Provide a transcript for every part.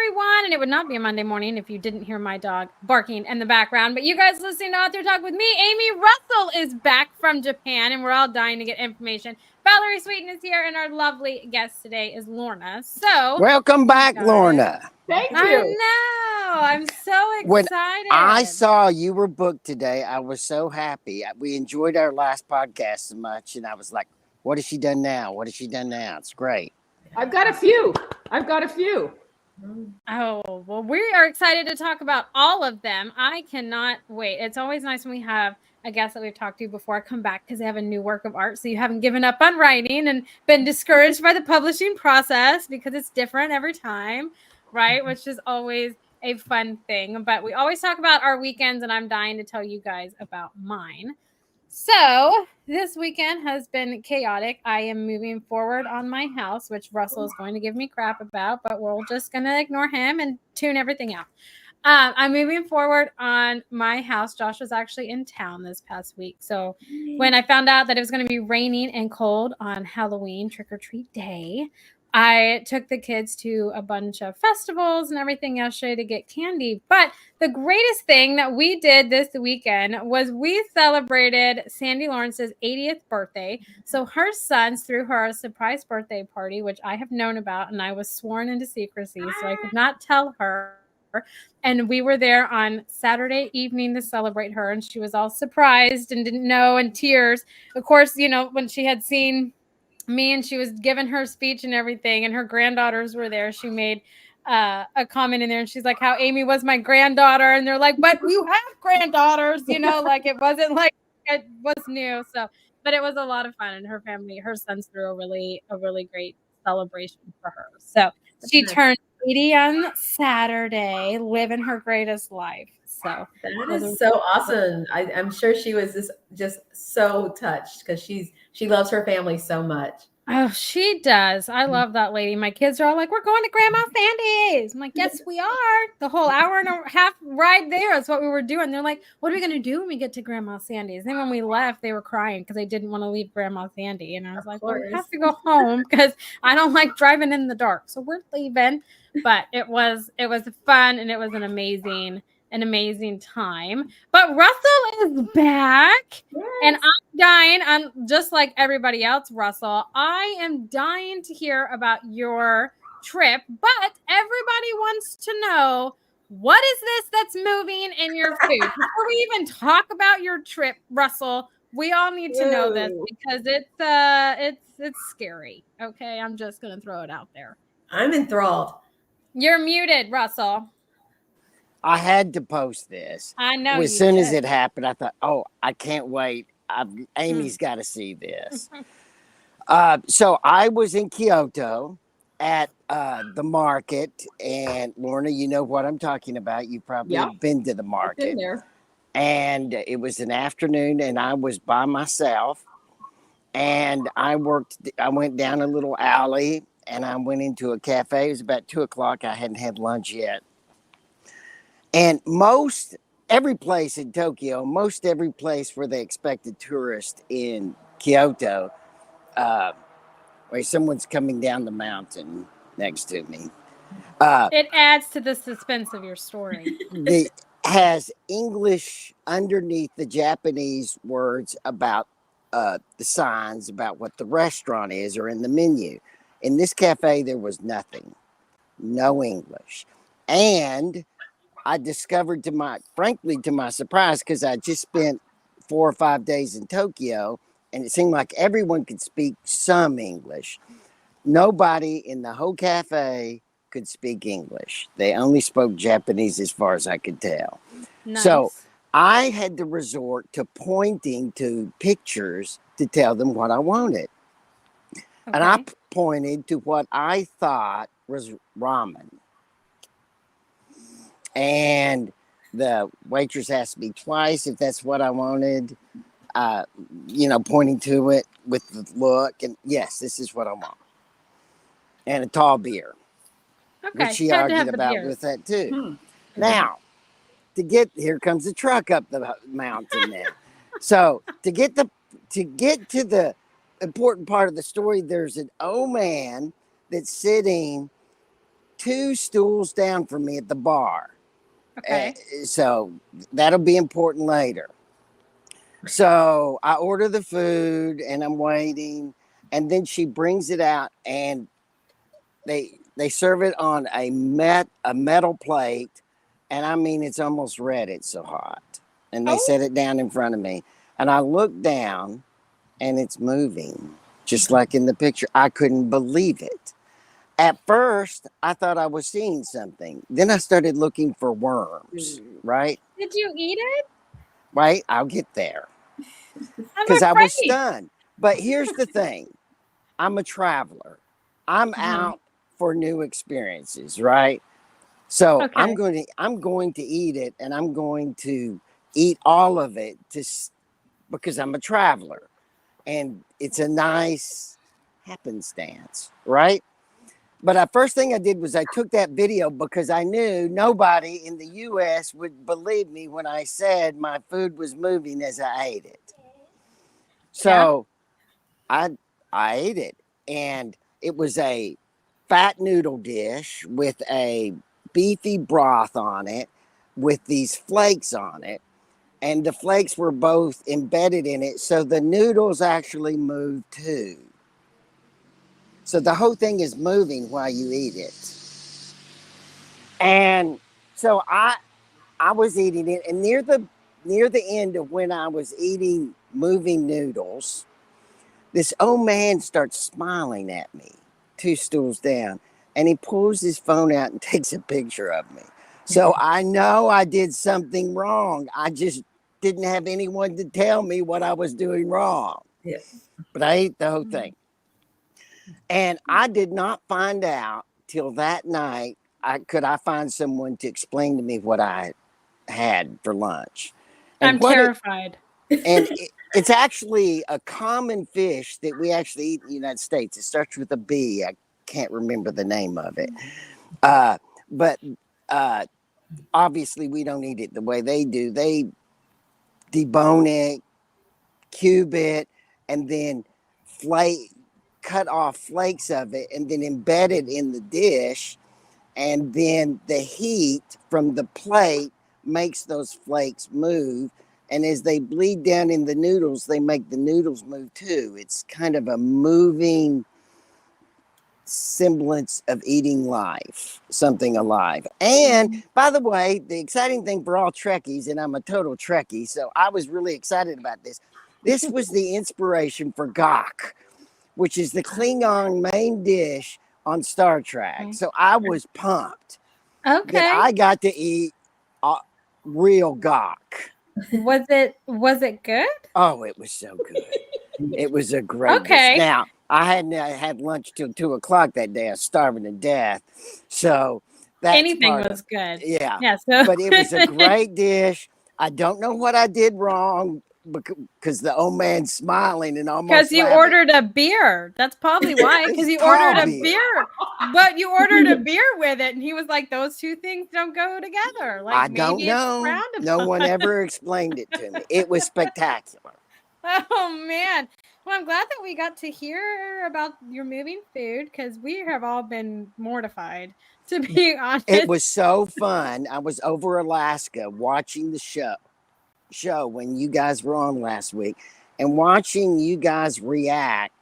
everyone. And it would not be a Monday morning if you didn't hear my dog barking in the background. But you guys listening to Author Talk with me, Amy Russell is back from Japan, and we're all dying to get information. Valerie Sweeten is here, and our lovely guest today is Lorna. So welcome back, Lorna. Thank you. I know. I'm so excited. When I saw you were booked today, I was so happy. We enjoyed our last podcast so much, and I was like, what has she done now? What has she done now? It's great. I've got a few. Oh, well, we are excited to talk about all of them. I cannot wait. It's always nice when we have a guest that we've talked to before come back because they have a new work of art. So you haven't given up on writing and been discouraged by the publishing process because it's different every time, right? Which is always a fun thing. But we always talk about our weekends, and I'm dying to tell you guys about mine. So this weekend has been chaotic. I am moving forward on my house, which Russell is going to give me crap about, but we're just going to ignore him and tune everything out. I'm moving forward on my house. Josh was actually in town this past week. So when I found out that it was going to be raining and cold on Halloween, trick-or-treat day, I took the kids to a bunch of festivals and everything yesterday to get candy. But the greatest thing that we did this weekend was we celebrated Sandy Lawrence's 80th birthday. So her sons threw her a surprise birthday party, which I have known about, and I was sworn into secrecy, so I could not tell her. And we were there on Saturday evening to celebrate her, and she was all surprised and didn't know, and tears. Of course, you know, when she had seen me and she was giving her speech and everything, and her granddaughters were there, she made a comment in there, and she's like, how Amy was my granddaughter, and they're like, but you have granddaughters, you know, like it wasn't like it was new. So, but it was a lot of fun, and her family, her sons threw a really great celebration for her. So she turned 80 on Saturday, living her greatest life. So that is so awesome. I'm sure she was just so touched because she loves her family so much. Oh, she does. I love that lady. My kids are all like, we're going to Grandma Sandy's. I'm like, yes, we are. The whole hour and a half ride there is what we were doing. They're like, what are we going to do when we get to Grandma Sandy's? Then when we left, they were crying because they didn't want to leave Grandma Sandy. And I was like, well, we have to go home because I don't like driving in the dark. So we're leaving. But it was fun, and it was an amazing time. But Russell is back, yes. And I'm dying, just like everybody else, Russell. I am dying to hear about your trip, but everybody wants to know, what is this that's moving in your food? Before we even talk about your trip, Russell, we all need to know this because it's scary. Okay, I'm just gonna throw it out there. I'm enthralled. You're muted, Russell. I had to post this. I know. As soon as it happened, I thought, oh, I can't wait. Amy's got to see this. So I was in Kyoto at the market, and Lorna, you know what I'm talking about. You probably have been to the market. I've been there. And it was an afternoon, and I was by myself, and I went down a little alley, and I went into a cafe. It was about 2:00. I hadn't had lunch yet. And every place in Tokyo, every place where they expected tourists in Kyoto, where someone's coming down the mountain next to me. It adds to the suspense of your story. It has English underneath the Japanese words about the signs about what the restaurant is or in the menu. In this cafe, there was nothing, no English. And I discovered, frankly, to my surprise, because I just spent 4 or 5 days in Tokyo, and it seemed like everyone could speak some English. Nobody in the whole cafe could speak English. They only spoke Japanese as far as I could tell. Nice. So I had to resort to pointing to pictures to tell them what I wanted. Okay. And I pointed to what I thought was ramen. And the waitress asked me twice if that's what I wanted, pointing to it with the look. And yes, this is what I want. And a tall beer. Okay. Which she argued about with that too. Now, here comes the truck up the mountain there. So to get to the important part of the story, there's an old man that's sitting 2 stools down from me at the bar. Okay. So that'll be important later. So I order the food and I'm waiting, and then she brings it out, and they serve it on a metal plate, and I mean it's almost red. It's so hot, and they set it down in front of me, and I look down, and it's moving just like in the picture. I couldn't believe it. At first, I thought I was seeing something. Then I started looking for worms. Right? Did you eat it? Right? I'll get there. I'm Because I was afraid. stunned. But here's the thing. I'm a traveler. I'm out for new experiences, right? So Okay. I'm going to eat it, and I'm going to eat all of it because I'm a traveler, and it's a nice happenstance, right? But the first thing I did was I took that video because I knew nobody in the U.S. would believe me when I said my food was moving as I ate it. So I ate it, and it was a fat noodle dish with a beefy broth on it with these flakes on it, and the flakes were both embedded in it, so the noodles actually moved too. So the whole thing is moving while you eat it. And so I was eating it, and near the end of when I was eating moving noodles, this old man starts smiling at me 2 stools down, and he pulls his phone out and takes a picture of me. So I know I did something wrong. I just didn't have anyone to tell me what I was doing wrong. Yeah. But I ate the whole thing. And I did not find out till that night could I find someone to explain to me what I had for lunch. And I'm terrified. It's actually a common fish that we actually eat in the United States. It starts with a B. I can't remember the name of it. But obviously we don't eat it the way they do. They debone it, cube it, and then cut off flakes of it, and then embed it in the dish. And then the heat from the plate makes those flakes move. And as they bleed down in the noodles, they make the noodles move too. It's kind of a moving semblance of eating life, something alive. And by the way, the exciting thing for all Trekkies, and I'm a total Trekkie, so I was really excited about this. This was the inspiration for Gok, which is the Klingon main dish on Star Trek. So I was pumped that I got to eat real Gok. Was it good? Oh, it was so good. It was a great dish. Now, I hadn't had lunch till 2:00 that day. I was starving to death. So that's anything was good. Yeah. So. But it was a great dish. I don't know what I did wrong because the old man's smiling and almost because you laughing. ordered a beer. That's probably why. Because you ordered a beer, but you ordered a beer with it, and he was like, "Those two things don't go together." Like, I don't know. No one ever explained it to me. It was spectacular. Oh man! Well, I'm glad that we got to hear about your moving food because we have all been mortified. To be honest, it was so fun. I was over Alaska watching the show when you guys were on last week, and watching you guys react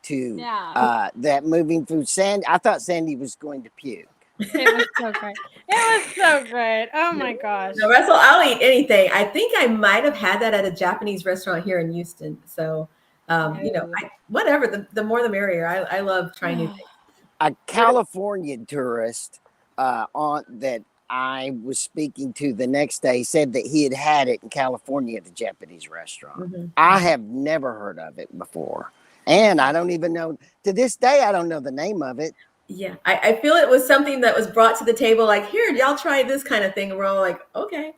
to that moving food. I thought Sandy was going to puke. It was so great. It was so great. Oh my gosh. No, Russell, I'll eat anything. I think I might have had that at a Japanese restaurant here in Houston. So, whatever, the more the merrier. I love trying new things. A California tourist that I was speaking to the next day said that he had it in California at a Japanese restaurant. Mm-hmm. I have never heard of it before. And I don't even know, to this day, I don't know the name of it. Yeah, I feel it was something that was brought to the table, like, here, y'all try this kind of thing. And we're all like, okay.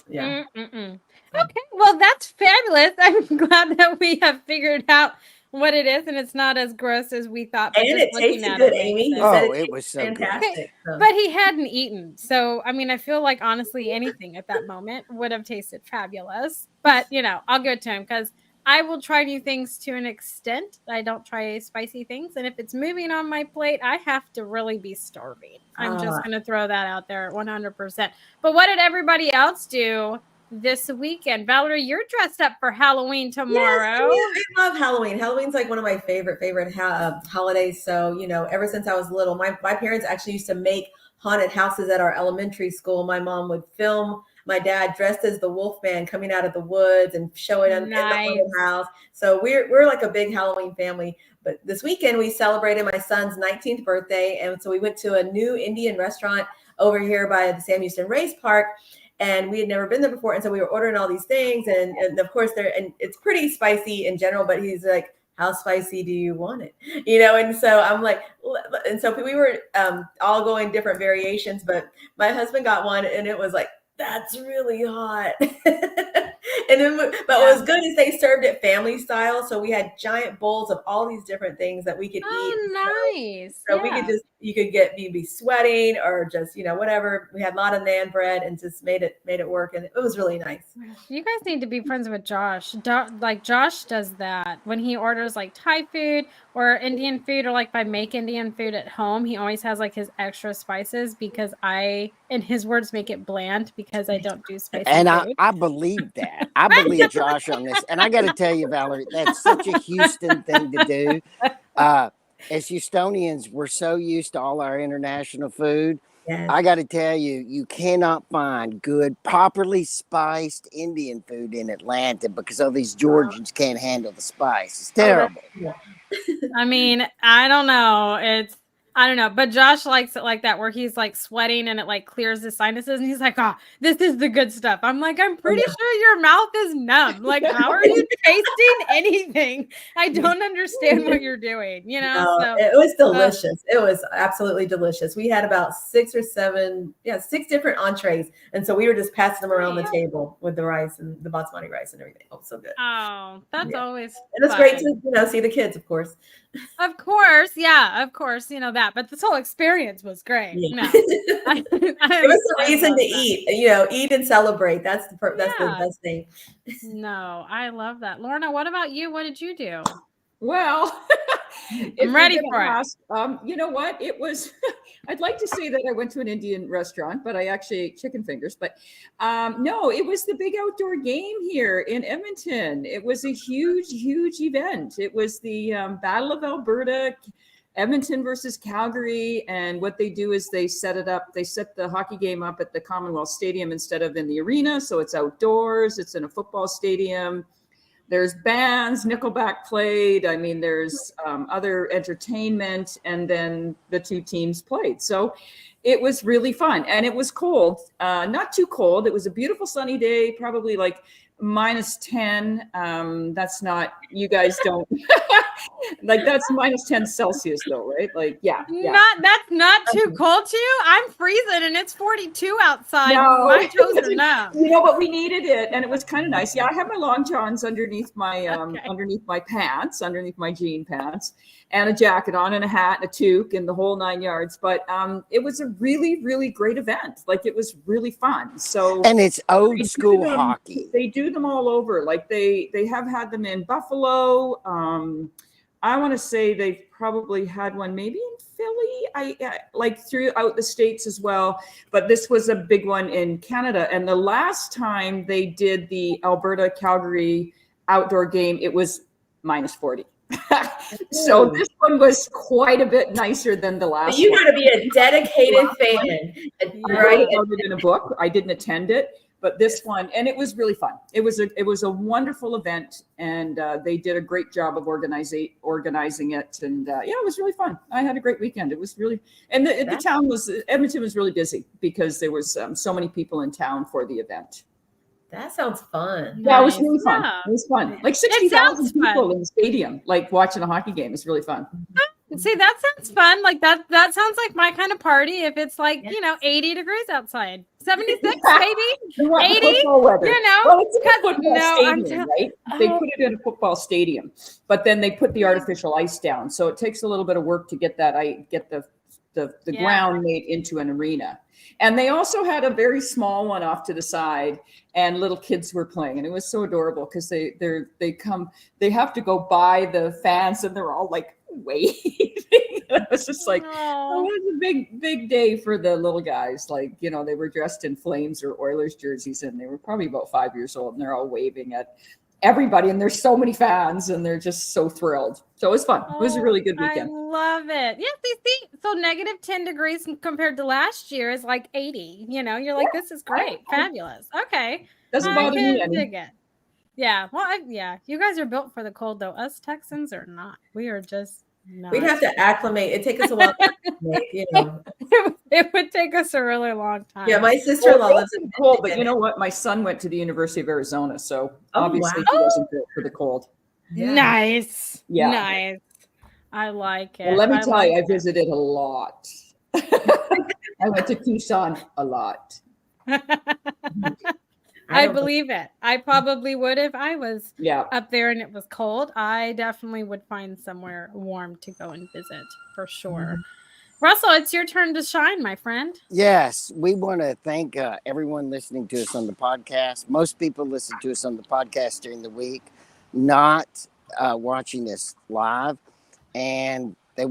Yeah. Okay, well, that's fabulous. I'm glad that we have figured out what it is, and it's not as gross as we thought. But and it tasted good, Amy. It was so fantastic. Okay, so. But he hadn't eaten, so I mean, I feel like honestly, anything at that moment would have tasted fabulous. But I'll give it to him because I will try new things to an extent. I don't try spicy things. And if it's moving on my plate, I have to really be starving. I'm just going to throw that out there 100%. But what did everybody else do this weekend? Valerie, you're dressed up for Halloween tomorrow. Yes, I love Halloween. Halloween's like one of my favorite holidays. So, ever since I was little, my parents actually used to make haunted houses at our elementary school. My mom would film my dad dressed as the Wolfman coming out of the woods and showing him in the haunted house. So we're like a big Halloween family. But this weekend we celebrated my son's 19th birthday, and so we went to a new Indian restaurant over here by the Sam Houston Race Park. And we had never been there before. And so we were ordering all these things. And of course, and it's pretty spicy in general, but he's like, how spicy do you want it? And so I'm like, and so we were all going different variations, but my husband got one and it was like, that's really hot. But what was good is they served it family style. So we had giant bowls of all these different things that we could eat. Oh, nice. So we could you'd be sweating or just, whatever. We had a lot of naan bread and just made it work. And it was really nice. You guys need to be friends with Josh. Like Josh does that when he orders like Thai food or Indian food, or like if I make Indian food at home, he always has like his extra spices because in his words, make it bland because I don't do spicy and food. I believe that. I believe Josh on this. And I got to tell you, Valerie, that's such a Houston thing to do. As Houstonians, we're so used to all our international food. Yes. I got to tell you, you cannot find good, properly spiced Indian food in Atlanta because all these Georgians can't handle the spice. It's terrible. I mean, I don't know, but Josh likes it like that, where he's like sweating and it like clears his sinuses, and he's like, "Oh, this is the good stuff." I'm like, I'm pretty sure your mouth is numb. Like, how are you tasting anything? I don't understand what you're doing. No, so, it was delicious. It was absolutely delicious. We had about 6 different entrees, and so we were just passing them around the table with the rice and the basmati rice and everything. Oh, so good. Oh, that's always and it's great to see the kids, of course. Of course, that. But this whole experience was great. Yeah. No, it was the reason to eat. Eat and celebrate. That's the best thing. No, I love that. Lorna, what about you? What did you do? Well, I'm ready for it. You know what? It was, I'd like to say that I went to an Indian restaurant, but I actually ate chicken fingers. But no, it was the big outdoor game here in Edmonton. It was a huge, huge event. It was the Battle of Alberta, Edmonton versus Calgary. And what they do is they set the hockey game up at the Commonwealth Stadium instead of in the arena. So it's outdoors. It's in a football stadium. There's bands, Nickelback played. I mean, there's other entertainment, and then the two teams played. So it was really fun, and it was cold, not too cold. It was a beautiful sunny day, probably like -10. That's not, you guys don't like, that's -10 Celsius though, right? Like, yeah. That's not too cold to you. I'm freezing and it's 42 outside. No. My toes are numb. But we needed it, and it was kind of nice. Yeah, I have my long johns underneath my pants, underneath my jean pants, and a jacket on, and a hat, and a toque, and the whole 9 yards. But it was a really, really great event. Like, it was really fun. So, and it's old school hockey. They do them all over. Like, they have had them in Buffalo. I want to say they've probably had one maybe in Philly, I like throughout the States as well. But this was a big one in Canada. And the last time they did the Alberta Calgary outdoor game, it was -40. So this one was quite a bit nicer than the last you one. got to be a dedicated fan. Right? In a book. I didn't attend it. But this one, and it was really fun. It was a wonderful event, and they did a great job of organizing it. And it was really fun. I had a great weekend. It was really, and the town Edmonton was really busy because there was so many people in town for the event. That sounds fun. Yeah, it was really fun. Yeah. It was fun. Like 60,000 people in the stadium, like watching a hockey game. It's really fun. See, that sounds fun. Like that sounds like my kind of party. If it's like, 80 degrees outside, 76, maybe 80, well, it's a football stadium, right? They put it in a football stadium, but then they put the artificial ice down. So it takes a little bit of work to get the ground made into an arena. And they also had a very small one off to the side, and little kids were playing, and it was so adorable because they have to go by the fans, and they're all like waving. It was just like, it was a big day for the little guys. Like, you know, they were dressed in Flames or Oilers jerseys, and they were probably about 5 years old, and they're all waving at everybody, and there's so many fans, and they're just so thrilled. So it was fun. It was a really good weekend. I love it. Yeah, see, so negative 10 degrees compared to last year is like 80. You know, you're like, this is great, fabulous. Okay, doesn't bother me any. Dig it. Yeah, well, you guys are built for the cold, though. Us Texans are not. We are just not. We'd have to acclimate. It'd take us a while to acclimate, you know. It would take us a really long time. Yeah, my sister-in-law lives in cold, but you know what? My son went to the University of Arizona, so obviously he wasn't built for the cold. Yeah. Nice. Yeah. Nice. I like it. Well, let me tell you, I visited a lot. I went to Tucson a lot. I believe it. I probably would if I was up there and it was cold. I definitely would find somewhere warm to go and visit for sure. Mm-hmm. Russell, it's your turn to shine, my friend. Yes, we want to thank everyone listening to us on the podcast. Most people listen to us on the podcast during the week, not watching us live, and they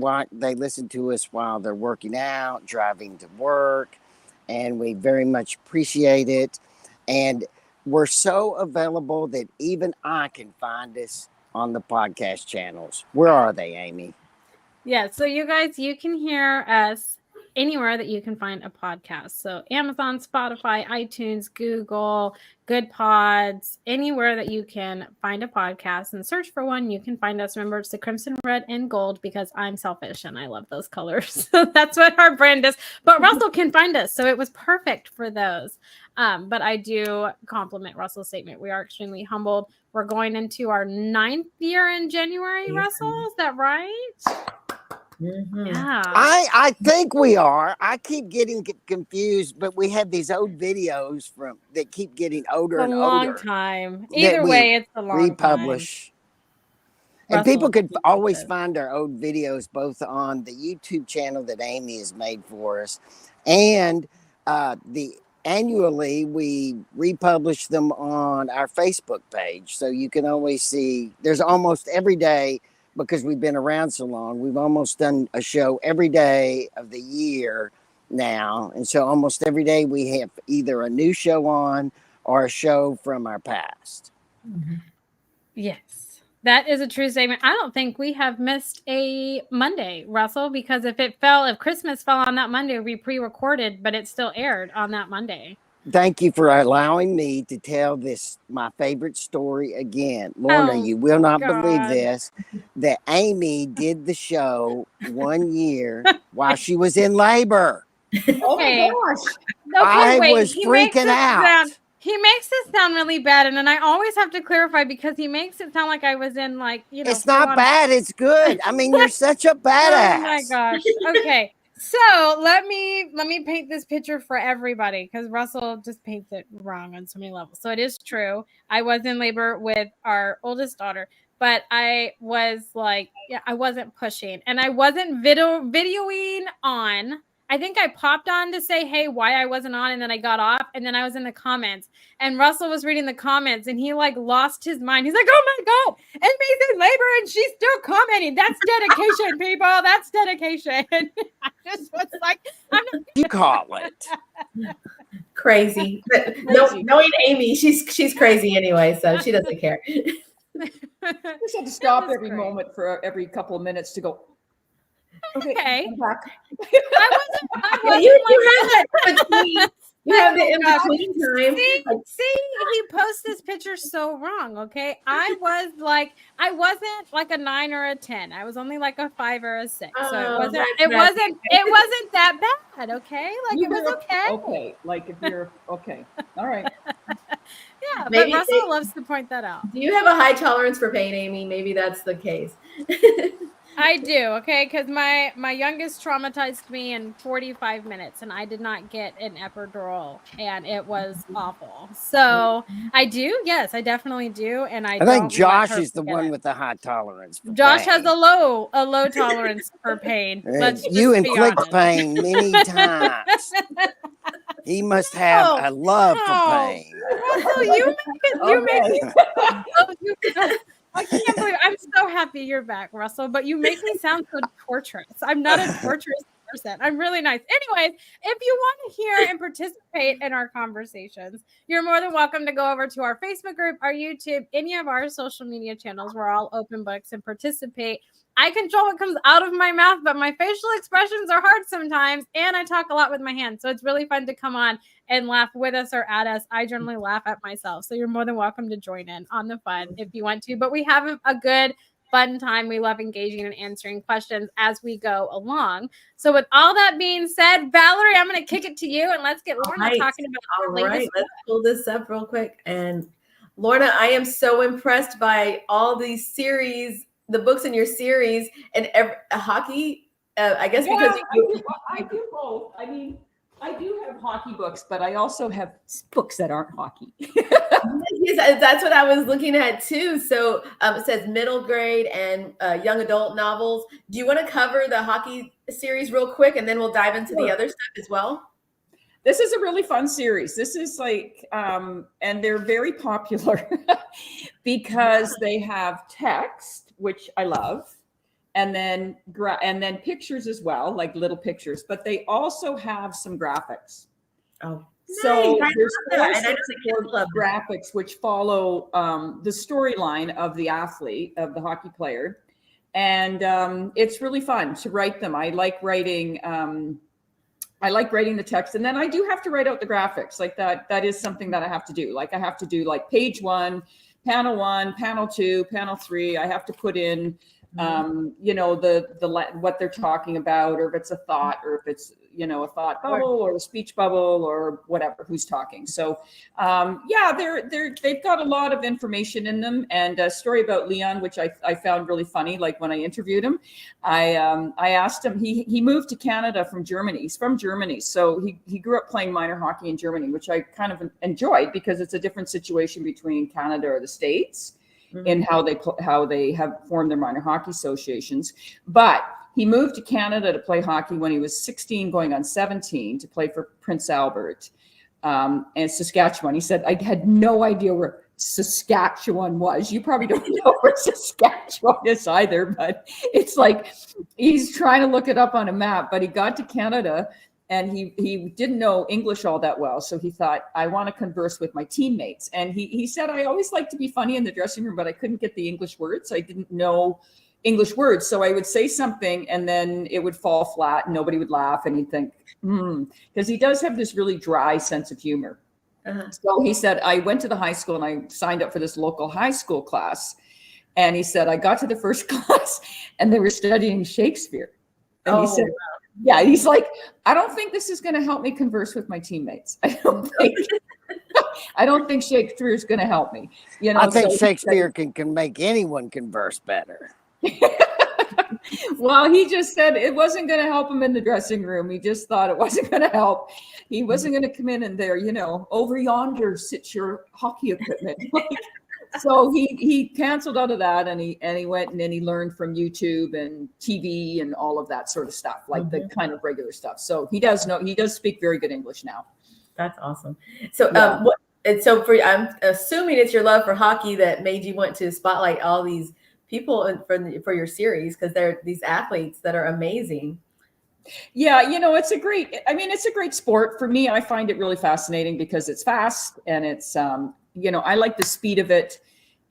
listen to us while they're working out, driving to work, and we very much appreciate it. And we're so available that even I can find us on the podcast channels. Where are they, Amy? Yeah, so you guys, you can hear us anywhere that you can find a podcast. So Amazon, Spotify, iTunes, Google, Good Pods, anywhere that you can find a podcast and search for one, you can find us. Remember, it's the crimson, red, and gold because I'm selfish and I love those colors. So that's what our brand is. But Russell can find us, so it was perfect for those. But I do compliment Russell's statement. We are extremely humbled. We're going into our 9th year in January, Russell. Is that right? Mm-hmm. Yeah. I think we are. I keep getting confused, but we have these old videos that keep getting older and older. A long time. Either way, it's a long republish. Time. And people could always find our old videos both on the YouTube channel that Amy has made for us, and annually we republish them on our Facebook page, so you can always see. There's almost every day. Because we've been around so long, we've almost done a show every day of the year now. And so almost every day we have either a new show on or a show from our past. Mm-hmm. Yes, that is a true statement. I don't think we have missed a Monday, Russell, because if Christmas fell on that Monday, we pre-recorded, but it still aired on that Monday. Thank you for allowing me to tell my favorite story again. Lorna, you will not believe this, that Amy did the show 1 year while she was in labor. Oh my gosh. I was freaking out. He makes it sound really bad, and then I always have to clarify because he makes it sound like I was in It's not bad, it's good. I mean, you're such a badass. Oh my gosh. Okay. So let me paint this picture for everybody because Russell just paints it wrong on so many levels. So it is true. I was in labor with our oldest daughter, but I was I wasn't pushing and I wasn't videoing on. I think I popped on to say, hey, why I wasn't on. And then I got off and then I was in the comments and Russell was reading the comments and he lost his mind. He's like, oh my God, Amy's in labor and she's still commenting. That's dedication, people. That's dedication. I just was like, you call it crazy. But knowing Amy, she's crazy anyway. So she doesn't care. You just have to stop every moment for every couple of minutes to go, okay. I'm back. I wasn't you have the in-between time. See, he posts this picture so wrong, okay? I wasn't like a 9 or a 10. I was only like a 5 or a 6. So it wasn't that bad, okay? It was okay. Okay, if you're okay. All right. Yeah, but Russell loves to point that out. Do you have a high tolerance for pain, Amy? Maybe that's the case. I do, okay, because my youngest traumatized me in 45 minutes, and I did not get an epidural, and it was awful. So I do, yes, I definitely do, and I I think don't let Josh her is the forget one it. with the high tolerance for Josh has pain. a low tolerance for pain. Let's You just be inflict honest. pain many times. He must have Oh, a love for oh, pain. Russell, you make Okay. me I can't believe I'm so happy you're back, Russell, but you make me sound so torturous. I'm not a torturous person. I'm really nice. Anyways, if you want to hear and participate in our conversations, you're more than welcome to go over to our Facebook group, our YouTube, any of our social media channels. We're all open books and participate. I control what comes out of my mouth, but my facial expressions are hard sometimes, and I talk a lot with my hands. So it's really fun to come on and laugh with us or at us. I generally laugh at myself. So you're more than welcome to join in on the fun if you want to. But we have a good, fun time. We love engaging and answering questions as we go along. So with all that being said, Valerie, I'm going to kick it to you and let's get Lorna talking about All the latest. right, let's pull this up real quick. And Lorna, I am so impressed by all these series, the books in your series, and hockey. I guess Yeah, because I do both. I mean, I do have hockey books, but I also have books that aren't hockey. Yes, that's what I was looking at too. So it says middle grade and young adult novels. Do you want to cover the hockey series real quick, and then we'll dive into the other stuff as well? This is a really fun series. This is like, and they're very popular because they have text, which I love, and then pictures as well, like little pictures. But they also have some graphics. Oh, so nice. there's I love four that. And I know sets the of kids love that. graphics which follow the storyline of the athlete, of the hockey player, and it's really fun to write them. I like writing the text, and then I do have to write out the graphics. Like that is something that I have to do. Like I have to do like page 1, panel 2, panel 3. I have to put in the what they're talking about, or if it's a thought, or if it's a thought bubble or a speech bubble or whatever, who's talking. So they've got a lot of information in them. And a story about Leon, which I found really funny. Like when I interviewed him, I asked him, he moved to Canada from Germany. He's from Germany. So he grew up playing minor hockey in Germany, which I kind of enjoyed because it's a different situation between Canada or the States in how they have formed their minor hockey associations. But he moved to Canada to play hockey when he was 16, going on 17, to play for Prince Albert and Saskatchewan. He said, I had no idea where Saskatchewan was. You probably don't know where Saskatchewan is either, but it's like he's trying to look it up on a map. But he got to Canada and he didn't know English all that well. So he thought, I want to converse with my teammates. And he said, I always like to be funny in the dressing room, but I couldn't get the English words. I didn't know English words. So I would say something and then it would fall flat and nobody would laugh. And he'd think, because he does have this really dry sense of humor. Uh-huh. So he said, I went to the high school and I signed up for this local high school class. And he said, I got to the first class and they were studying Shakespeare. And he said, yeah, he's like, I don't think this is going to help me converse with my teammates. I don't think Shakespeare is going to help me. I think Shakespeare can make anyone converse better. Well, he just said it wasn't going to help him in the dressing room. He just thought it wasn't going to help. He wasn't going to come in and there, over yonder sits your hockey equipment. So he canceled out of that and he went and then he learned from YouTube and TV and all of that sort of stuff, like the kind of regular stuff. So he does speak very good English now. That's awesome. So I'm assuming it's your love for hockey that made you want to spotlight all these people for your series, because they're these athletes that are amazing. Yeah, it's a great sport. For me, I find it really fascinating because it's fast and it's I like the speed of it,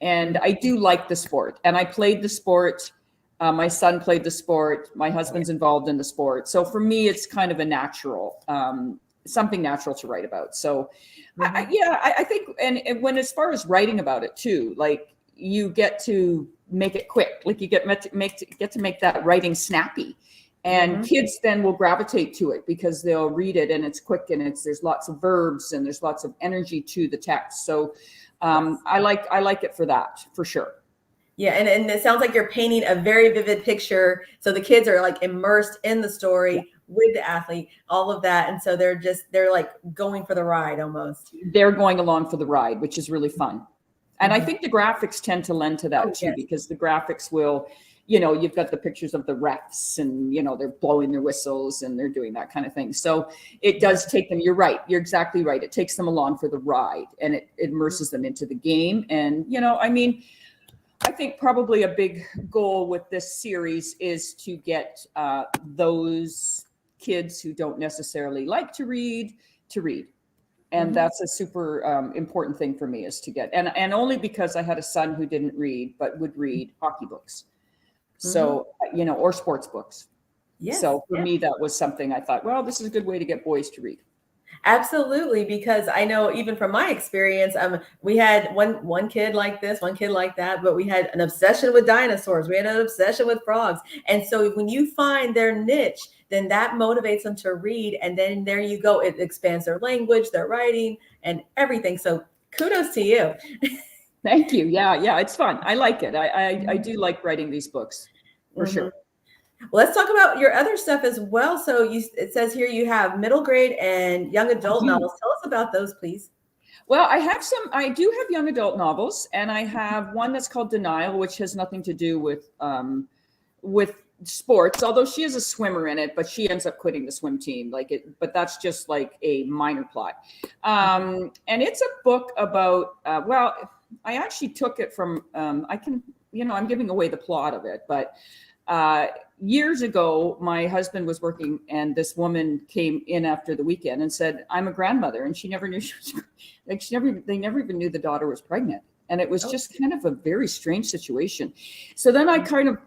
and I do like the sport. And I played the sport. My son played the sport. My husband's involved in the sport. So for me, it's kind of a natural, something natural to write about. So I think, and when as far as writing about it too, like you get to make it quick, like you get to make that writing snappy. And kids then will gravitate to it because they'll read it and it's quick and there's lots of verbs and there's lots of energy to the text. So I like it for that, for sure. Yeah, and it sounds like you're painting a very vivid picture. So the kids are like immersed in the story with the athlete, all of that. And so they're like going for the ride almost. They're going along for the ride, which is really fun. And I think the graphics tend to lend to that too, because the graphics will, you've got the pictures of the refs and, they're blowing their whistles and they're doing that kind of thing. So it does take them, you're right. You're exactly right. It takes them along for the ride and it immerses them into the game. And, I think probably a big goal with this series is to get those kids who don't necessarily like to read. And that's a super important thing for me, is to get, and only because I had a son who didn't read, but would read hockey books. So, or sports books. Yes, so for me, that was something I thought, well, this is a good way to get boys to read. Absolutely, because I know even from my experience, we had one kid like this, one kid like that, but we had an obsession with dinosaurs. We had an obsession with frogs. And so when you find their niche, then that motivates them to read. And then there you go. It expands their language, their writing, and everything. So kudos to you. Thank you. Yeah, it's fun. I like it. I do like writing these books for sure. Well, let's talk about your other stuff as well. So it says here you have middle grade and young adult novels. Tell us about those, please. Well, I do have young adult novels, and I have one that's called Denial, which has nothing to do with sports, although she is a swimmer in it, but she ends up quitting the swim team, but that's just like a minor plot. And it's a book about, I actually took it from, I'm giving away the plot of it, but years ago, my husband was working and this woman came in after the weekend and said, I'm a grandmother. And she never knew they never even knew the daughter was pregnant. And it was just kind of a very strange situation. So then I kind of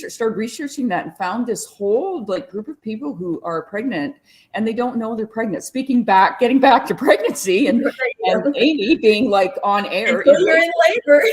started researching that and found this whole group of people who are pregnant and they don't know they're pregnant. Getting back to pregnancy and Amy being on air. You're in labor.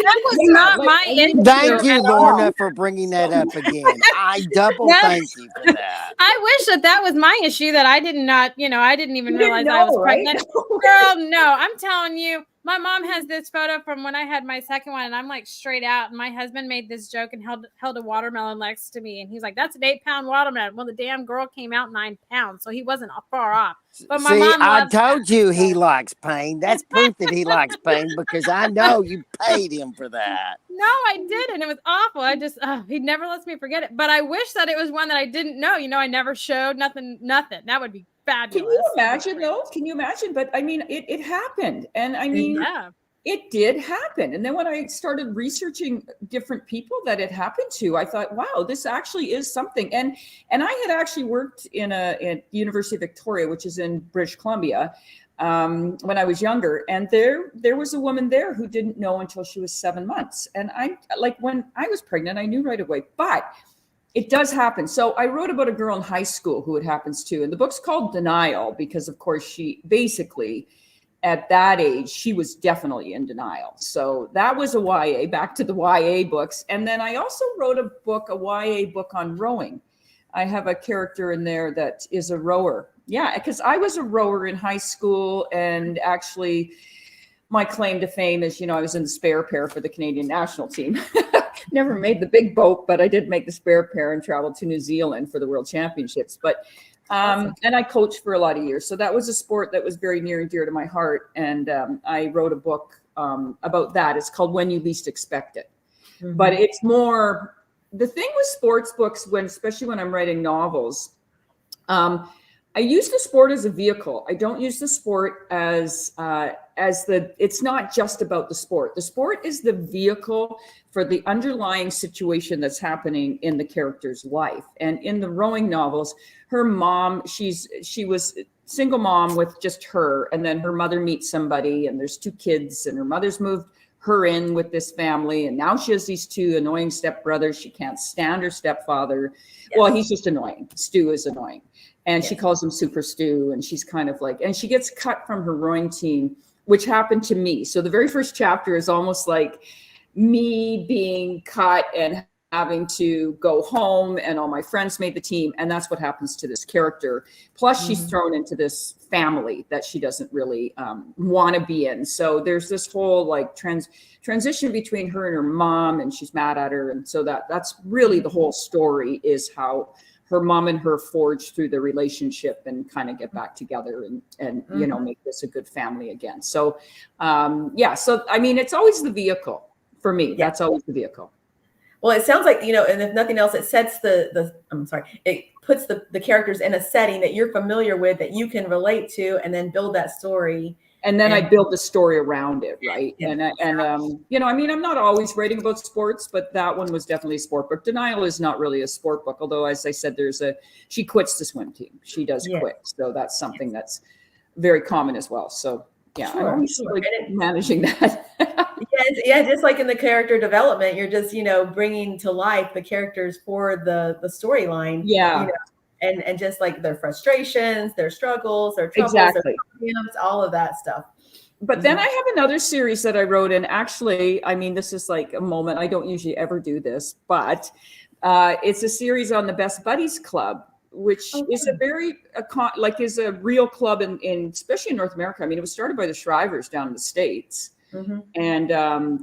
That was not my issue. Thank you, Lorna, for bringing that up again. I double thank you for that. I wish that was my issue, that I did not, I didn't even realize I was pregnant. Right? Girl, no, I'm telling you. My mom has this photo from when I had my second one, and I'm straight out. And my husband made this joke and held a watermelon next to me, and he's like, "That's an 8-pound watermelon." Well, the damn girl came out 9 pounds, so he wasn't far off. But my mom I told you he likes pain. That's proof that he likes pain, because I know you paid him for that. No, I didn't. It was awful. I just he never lets me forget it. But I wish that it was one that I didn't know. I never showed nothing. That would be fabulous. Can you imagine though? Can you imagine? But I mean, it happened. And I mean, it did happen. And then when I started researching different people that it happened to, I thought, wow, this actually is something. And I had actually worked at the University of Victoria, which is in British Columbia, when I was younger. And there was a woman there who didn't know until she was 7 months. And when I was pregnant, I knew right away, but it does happen. So I wrote about a girl in high school who it happens to, and the book's called Denial because, of course, she basically, at that age, she was definitely in denial. So that was a YA, back to the YA books. And then I also wrote a YA book on rowing. I have a character in there that is a rower. Yeah, because I was a rower in high school, and actually my claim to fame is, I was in the spare pair for the Canadian national team. Never made the big boat, but I did make the spare pair and traveled to New Zealand for the World Championships. But and I coached for a lot of years. So that was a sport that was very near and dear to my heart. And I wrote a book about that. It's called When You Least Expect It. Mm-hmm. But it's more, the thing with sports books, especially when I'm writing novels, I use the sport as a vehicle. I don't use the sport it's not just about the sport. The sport is the vehicle for the underlying situation that's happening in the character's life. And in the rowing novels, her mom, she was single mom with just her, and then her mother meets somebody, and there's 2 kids, and her mother's moved her in with this family, and now she has these 2 annoying stepbrothers. She can't stand her stepfather. Yes. Well, he's just annoying. Stu is annoying. And she calls him Super Stu, and she's kind of and she gets cut from her rowing team, which happened to me. So the very first chapter is almost like me being cut and having to go home, and all my friends made the team, and that's what happens to this character. Plus she's thrown into this family that she doesn't really want to be in, so there's this whole like transition between her and her mom, and she's mad at her, and so that's really the whole story, is how her mom and her forge through the relationship and kind of get back together and you know, make this a good family again. So so I mean, it's always the vehicle for me. That's always the vehicle. Well, it sounds like, you know, and if nothing else, it sets it puts the characters in a setting that you're familiar with, that you can relate to, and then build that story. And then I build the story around it, right? Yeah. And you know, I mean, I'm not always writing about sports, but that one was definitely a sport book. Denial is not really a sport book, although, as I said, she quits the swim team. She does quit, so that's something that's very common as well. So yeah, I'm always like managing that. Just like in the character development, you're just, you know, bringing to life the characters for the storyline. Yeah. You know, and just like their frustrations, their struggles, their troubles, their problems, all of that stuff. But then I have another series that I wrote, and actually, I mean, this is like a moment. I don't usually ever do this, but it's a series on the Best Buddies Club, which is is a real club in especially in North America. I mean, it was started by the Shrivers down in the States. And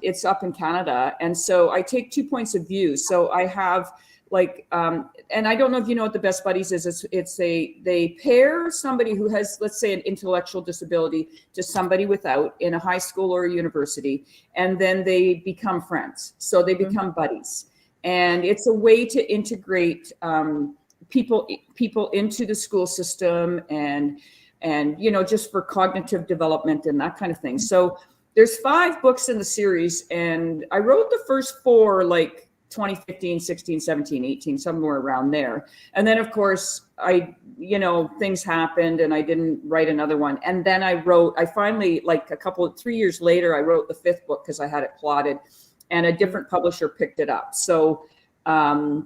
it's up in Canada. And so I take 2 points of view. So I have like, and I don't know if you know what the Best Buddies is. They pair somebody who has, let's say, an intellectual disability to somebody without in a high school or a university, and then they become friends. So they become buddies. And it's a way to integrate people into the school system and you know, just for cognitive development and that kind of thing. So there's 5 books in the series, and I wrote the first 4 like 2015, 16, 17, 18, somewhere around there. And then of course things happened and I didn't write another one. And then I finally, like 3 years later, I wrote the 5th book because I had it plotted, and a different publisher picked it up. So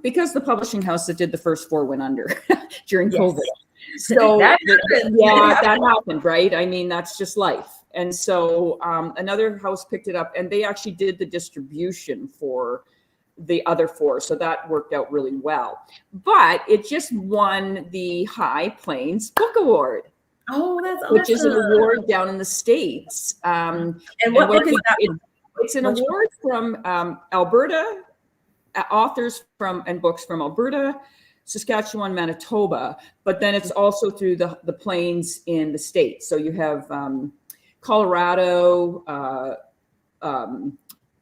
because the publishing house that did the first 4 went under during COVID. So that happened, right? I mean, that's just life. And so another house picked it up, and they actually did the distribution for the other 4. So that worked out really well. But it just won the High Plains Book Award. Oh, that's awesome. Which is an award down in the States. And what book is that? It's an award from Alberta, authors and books from Alberta, Saskatchewan, Manitoba, but then it's also through the plains in the States. So you have Colorado,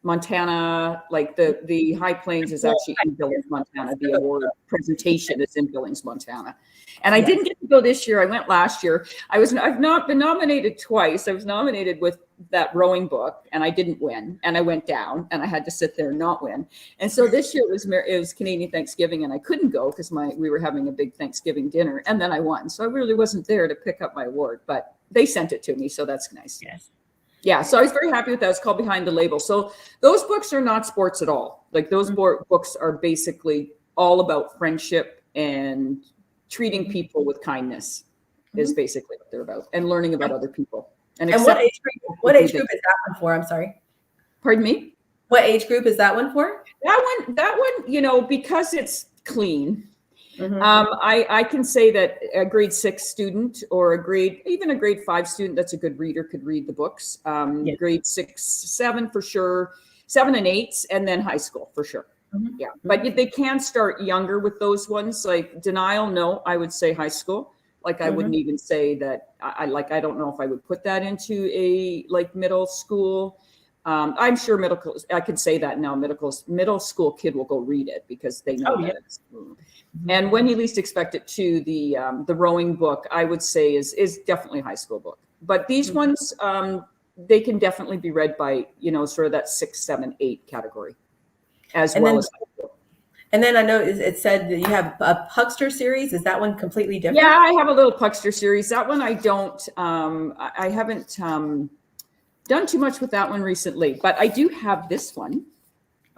Montana, like the High Plains is actually in Billings, Montana. The award presentation is in Billings, Montana. And I didn't get to go this year. I went last year. I've not been nominated twice. I was nominated with that rowing book, and I didn't win. And I went down, and I had to sit there and not win. And so this year it was Canadian Thanksgiving, and I couldn't go because we were having a big Thanksgiving dinner, and then I won. So I really wasn't there to pick up my award, but they sent it to me, so that's nice. Yes. Yeah, so I was very happy with that. It's called Behind the Label. So those books are not sports at all. Like those books are basically all about friendship and treating people with kindness is basically what they're about, and learning about other people. And what age group is that one for? I'm sorry. Pardon me? What age group is that one for? That one, you know, because it's clean. I can say that a grade 6 student or even a grade 5 student that's a good reader could read the books. Grade 6, 7 for sure, 7 and 8, and then high school for sure. Yeah, but they can start younger with those ones. Like Denial, no, I would say high school. Like I wouldn't even say that. I don't know if I would put that into a middle school. I'm sure I could say that now. Middle school kid will go read it because they know that. And when you least expect it, to the rowing book, I would say is definitely a high school book. But these ones, they can definitely be read by sort of that 6, 7, 8 category, as well as high school. And then I know it said that you have a Puckster series. Is that one completely different? Yeah, I have a little Puckster series. That one I don't. I haven't done too much with that one recently, but I do have this one.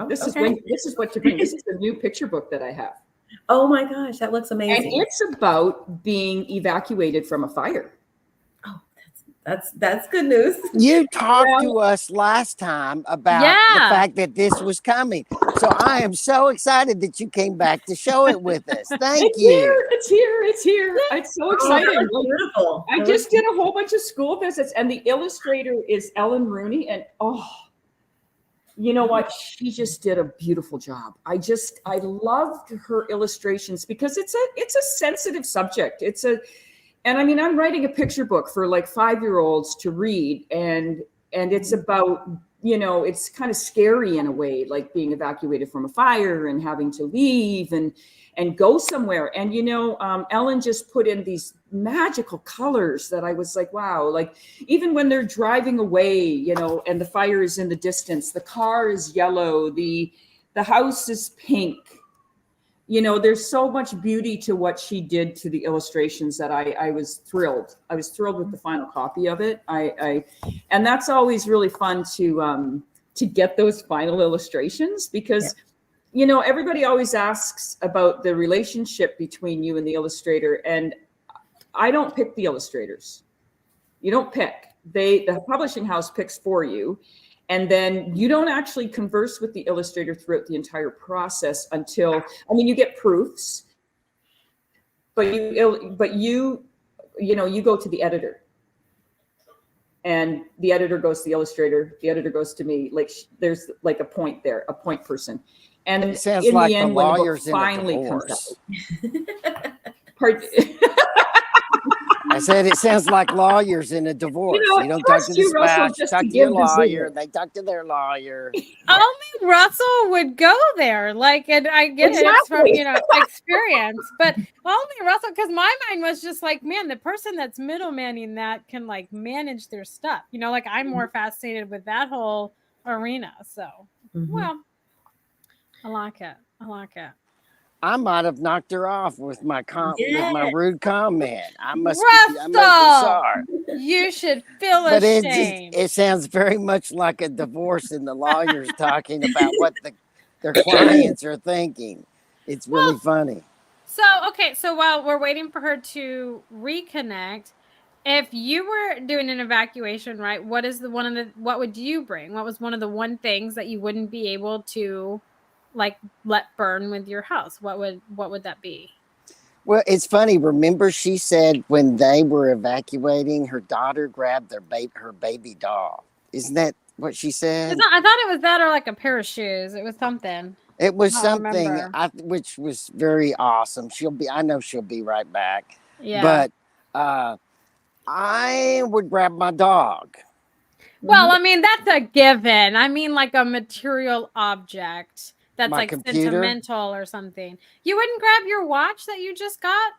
This is what you bring. This is the new picture book that I have. Oh my gosh, that looks amazing! And it's about being evacuated from a fire. Oh, That's good news. You talked to us last time about the fact that this was coming. So I am so excited that you came back to show it with us. Thank you. It's here. It's so exciting. That was beautiful. I just did a whole bunch of school visits, and the illustrator is Ellen Rooney, and you know what? She just did a beautiful job. I loved her illustrations because it's a sensitive subject. And I mean, I'm writing a picture book for like 5-year-olds to read, and it's about, it's kind of scary in a way, like being evacuated from a fire and having to leave and go somewhere. And, Ellen just put in these magical colors that I was like, wow, like even when they're driving away, and the fire is in the distance, the car is yellow, the house is pink. There's so much beauty to what she did to the illustrations that I was thrilled. I was thrilled with the final copy of it. And that's always really fun to get those final illustrations because, everybody always asks about the relationship between you and the illustrator. And I don't pick the illustrators. You don't pick. The publishing house picks for you. And then you don't actually converse with the illustrator throughout the entire process until, you get proofs, but you go to the editor, and the editor goes to the illustrator. The editor goes to me. Like there's like a point there, a point person. And it sounds in like the end, the when the lawyers book finally comes out. I said it sounds like lawyers in a divorce. You don't talk to the spouse, you talk to your lawyer, they talk to their lawyer. Only Russell would go there. Like, and I get it, it's from, experience, but only Russell, because my mind was just like, man, the person that's middlemaning that can like manage their stuff. Like I'm more fascinated with that whole arena. So, well, I like it. I might have knocked her off with my with my rude comment. I must Russell, be sorry. You should feel ashamed. It sounds very much like a divorce, and the lawyers talking about what their clients are thinking. It's really funny. So while we're waiting for her to reconnect, if you were doing an evacuation, right? What would you bring? What was one of the one things that you wouldn't be able to like let burn with your house? What would that be? Well, it's funny. Remember, she said when they were evacuating, her daughter grabbed her baby doll. Isn't that what she said? I thought it was that or like a pair of shoes. It was something. It was something which was very awesome. I know she'll be right back. Yeah. But I would grab my dog. Well, that's a given. Like a material object. That's my like computer? Sentimental or something. You wouldn't grab your watch that you just got?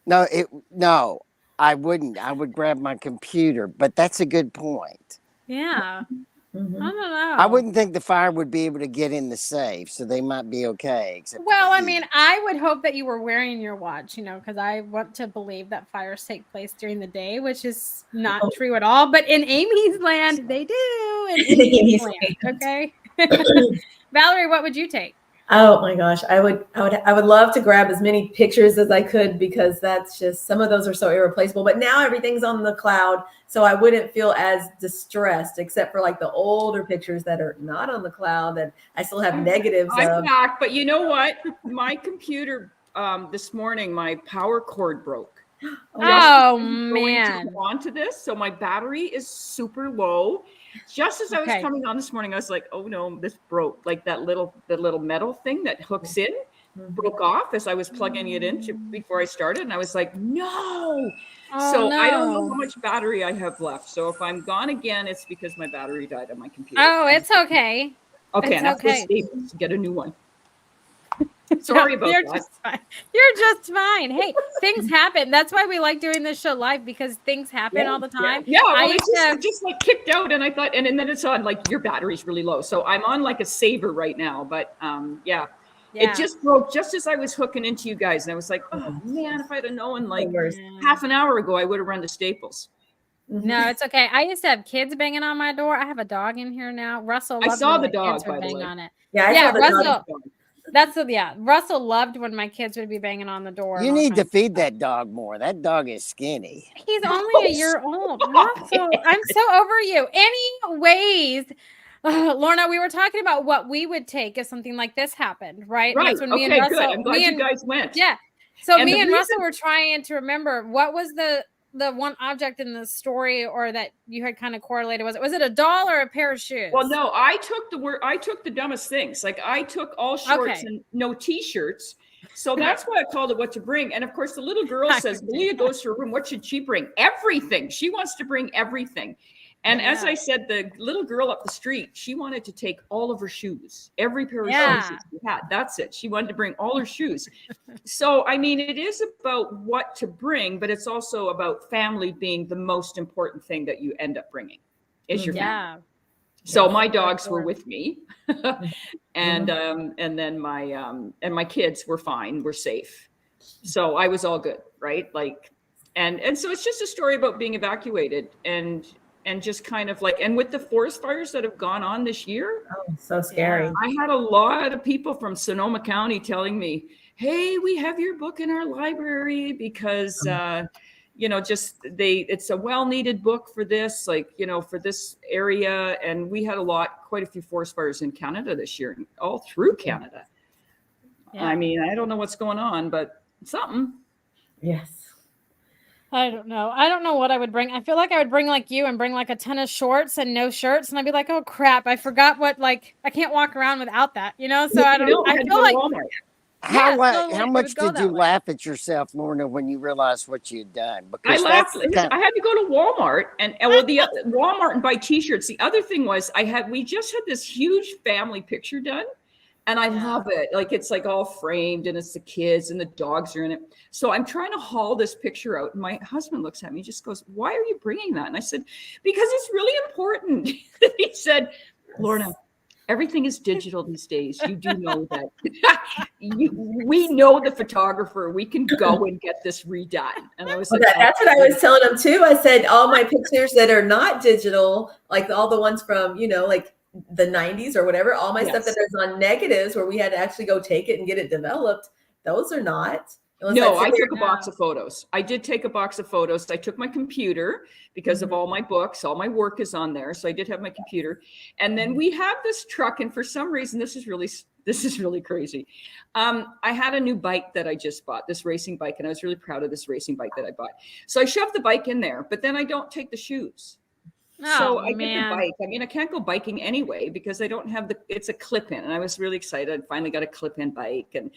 No, I wouldn't. I would grab my computer, but that's a good point. Yeah. I don't know. I wouldn't think the fire would be able to get in the safe, so they might be okay. Well, I would hope that you were wearing your watch, because I want to believe that fires take place during the day, which is not true at all. But in Amy's land, they do. In Amy's land, okay? Valerie, what would you take? Oh my gosh, I would love to grab as many pictures as I could because that's just, some of those are so irreplaceable. But now everything's on the cloud, so I wouldn't feel as distressed, except for like the older pictures that are not on the cloud that I still have negatives of. I'm back, but you know what? My computer this morning, my power cord broke. Oh man! Going to go on to this, so my battery is super low. Just as I was coming on this morning, I was like, "Oh no, this broke!" Like the little metal thing that hooks in broke off as I was plugging it in before I started, and I was like, "No!" So I don't know how much battery I have left. So if I'm gone again, it's because my battery died on my computer. Oh, it's okay. Okay, and that's to get a new one. Sorry about that. Just fine. You're just fine. Hey, things happen. That's why we like doing this show live, because things happen all the time. Yeah, well, it just like kicked out, and I thought, and then it's on like your battery's really low, so I'm on like a saver right now. But it just broke just as I was hooking into you guys, and I was like, oh man, if I'd have known like half an hour ago, I would have run to Staples. No, it's okay. I used to have kids banging on my door. I have a dog in here now. Russell, I saw the dog, by the way. On it. Yeah, I saw the Russell. dog. Russell loved when my kids would be banging on the door. You need to feed that dog more. That dog is skinny. He's only a year old. Russell, I'm so over you. Anyways, Lorna, we were talking about what we would take if something like this happened, right? Right. That's when me Okay, and Russell, good. I'm glad you guys went. Yeah. So And me and Russell were trying to remember what was the one object in the story, or that you had kind of correlated. Was it a doll or a pair of shoes? Well, no, I took the dumbest things. Like I took all shorts and no t-shirts. So that's why I called it what to bring. And of course, the little girl says, Leah goes to her room. What should she bring? Everything. She wants to bring everything. And as I said, the little girl up the street, she wanted to take all of her shoes, every pair of shoes that she had. That's it. She wanted to bring all her shoes. So, I mean, it is about what to bring, but it's also about family being the most important thing that you end up bringing is your family. So my dogs were with me and then my kids were fine. We're safe. So I was all good. Right. Like, and so it's just a story about being evacuated and just kind of like, and with the forest fires that have gone on this year. Oh, so scary. I had a lot of people from Sonoma County telling me, hey, we have your book in our library because, it's a well-needed book for this, for this area. And we had quite a few forest fires in Canada this year, all through Canada. Yeah. I mean, I don't know what's going on, but something. Yes. I don't know. I don't know what I would bring. I feel like I would bring like you and bring like a ton of shorts and no shirts. And I'd be like, oh crap, I forgot I can't walk around without that, So I feel like how much did you laugh at yourself, Lorna, when you realized what you had done? Because I laughed. I had to go to Walmart and Walmart and buy t-shirts. The other thing was we just had this huge family picture done. And I love it. Like, it's like all framed and it's the kids and the dogs are in it. So I'm trying to haul this picture out. And my husband looks at me, just goes, why are you bringing that? And I said, because it's really important. He said, Lorna, everything is digital these days. You do know that. We know the photographer. We can go and get this redone. And I was like, that's what I was telling him too. I said, all my pictures that are not digital, like all the ones from, like the 90s or whatever, all my stuff that is on negatives where we had to actually go take it and get it developed, those are not. No, I took a box of photos. I did take a box of photos. I took my computer because of all my books, all my work is on there. So I did have my computer. And then we have this truck. And for some reason, this is really crazy. I had a new bike that I just bought, this racing bike. And I was really proud of this racing bike that I bought. So I shoved the bike in there, but then I don't take the shoes. So I get the bike. I mean, I can't go biking anyway because I don't have it's a clip-in. And I was really excited. I finally got a clip-in bike and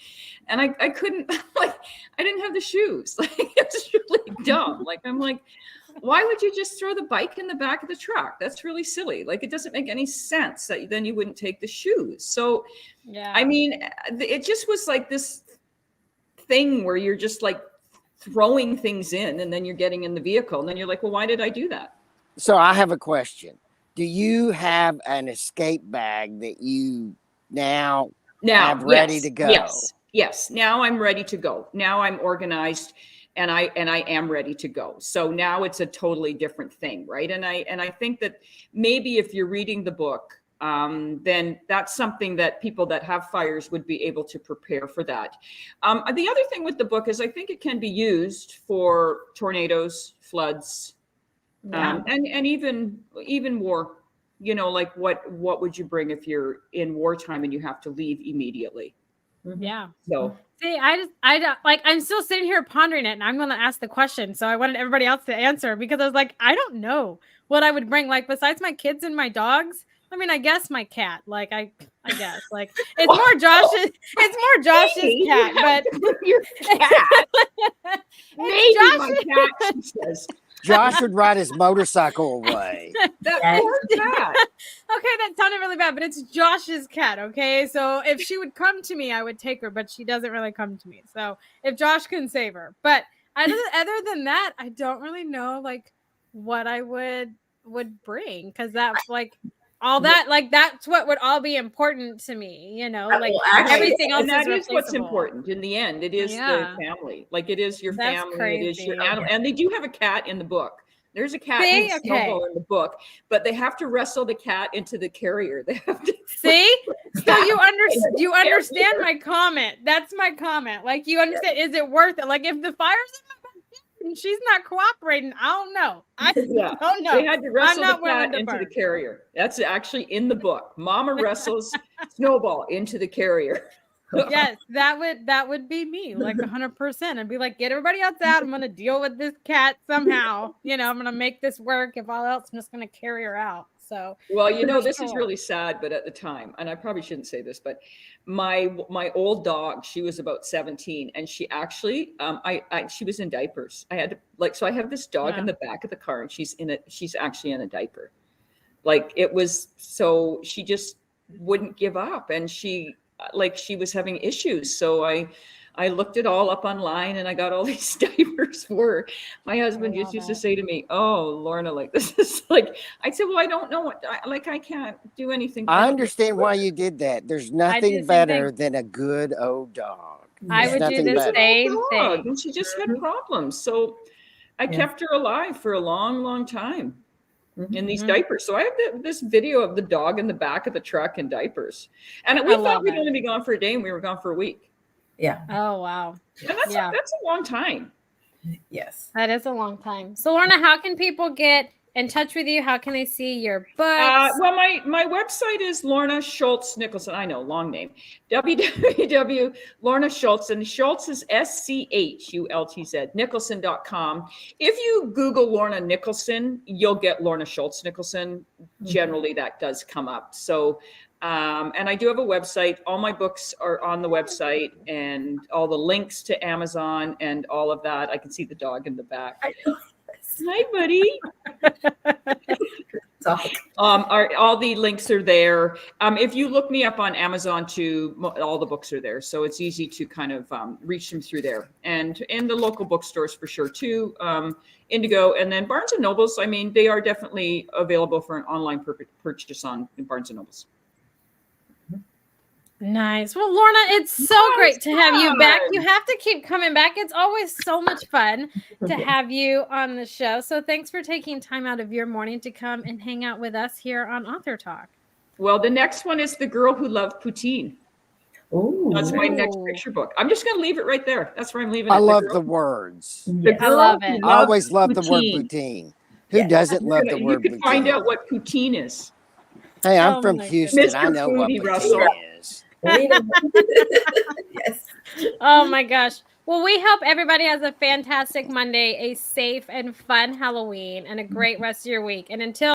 I couldn't, I didn't have the shoes. Like, it's really dumb. Like, I'm like, why would you just throw the bike in the back of the truck? That's really silly. Like, it doesn't make any sense that then you wouldn't take the shoes. So, I mean, it just was like this thing where you're just like throwing things in and then you're getting in the vehicle. And then you're like, well, why did I do that? So I have a question. Do you have an escape bag that you now have ready to go? Yes. Now I'm ready to go. Now I'm organized and I am ready to go. So now it's a totally different thing, right? And I think that maybe if you're reading the book, then that's something that people that have fires would be able to prepare for that. The other thing with the book is I think it can be used for tornadoes, floods, and even war, like what would you bring if you're in wartime and you have to leave immediately? Yeah. So see, I'm still sitting here pondering it and I'm going to ask the question. So I wanted everybody else to answer because I was like, I don't know what I would bring. Like, besides my kids and my dogs, I mean, I guess my cat, like, I guess like it's more Josh's cat, but your cat, maybe my cat, she says. Josh would ride his motorcycle away. That poor cat. Okay, that sounded really bad, but it's Josh's cat, okay? So if she would come to me, I would take her, but she doesn't really come to me. So if Josh can save her. But other than that, I don't really know, like, what I would bring, because that's, like, all that, like, that's what would all be important to me, like everything else. And that is what's important in the end. It is the family, like it is your family. Crazy. It is your animal. And they do have a cat in the book. There's a cat See? named Snowball in the book, but they have to wrestle the cat into the carrier. They have to See? So you understand my comment. That's my comment. Like, you understand, is it worth it? Like, if the fire's in my backyard and she's not cooperating, I don't know. I Yeah. don't know. They had to wrestle the not willing cat to into the burn. carrier. That's actually in the book. Mama wrestles Snowball into the carrier. Yes, that would be me, like 100%. I'd be like, get everybody else out. I'm gonna deal with this cat somehow. You know, I'm gonna make this work. If all else, I'm just gonna carry her out. So, Well, you know, this is Sure. really sad, but at the time, and I probably shouldn't say this, but my old dog, she was about 17, and she actually, she was in diapers. I had to so I have this dog in the back of the car, and she's actually in a diaper. Like, it was, so she just wouldn't give up, and she was having issues. So I looked it all up online, and I got all these diapers for her. My husband just used to say to me, "Oh, Lorna, like, this is like," I said, "Well, I don't know what, I can't do anything." I understand why you did that. There's nothing better than a good old dog. I There's would do nothing the better. same dog, thing. and she just had problems. So I kept her alive for a long, long time in these diapers. So I have this video of the dog in the back of the truck in diapers. And we thought we'd only be gone for a day, and we were gone for a week. Yeah. Oh, wow. And that's a long time. Yes. That is a long time. So, Lorna, how can people get in touch with you? How can they see your books? Well, my website is Lorna Schultz Nicholson. I know, long name. www.Lorna Schultz, and Schultz is SCHULTZ, Nicholson.com. If you Google Lorna Nicholson, you'll get Lorna Schultz Nicholson. Generally, that does come up. So, and I do have a website. All my books are on the website, and all the links to Amazon and all of that. I can see the dog in the back. Hi, buddy. All the links are there. If you look me up on Amazon too, all the books are there. So it's easy to kind of reach them through there. And in the local bookstores for sure too, Indigo, and then Barnes & Nobles. I mean, they are definitely available for an online purchase on Barnes & Nobles. Nice. Well, Lorna, it's so great to have you back. You have to keep coming back. It's always so much fun to have you on the show. So thanks for taking time out of your morning to come and hang out with us here on Author Talk. Well, the next one is The Girl Who Loved Poutine. Ooh. That's my next picture book. I'm just going to leave it right there. That's where I'm leaving it. I love the words. I love it. I always love the word poutine. Who doesn't love the word poutine? You can find out what poutine is. Hey, I'm from Houston. Mr. I know what Foodie poutine Russell. is. Yes. Oh my gosh. Well, we hope everybody has a fantastic Monday, a safe and fun Halloween, and a great rest of your week. And until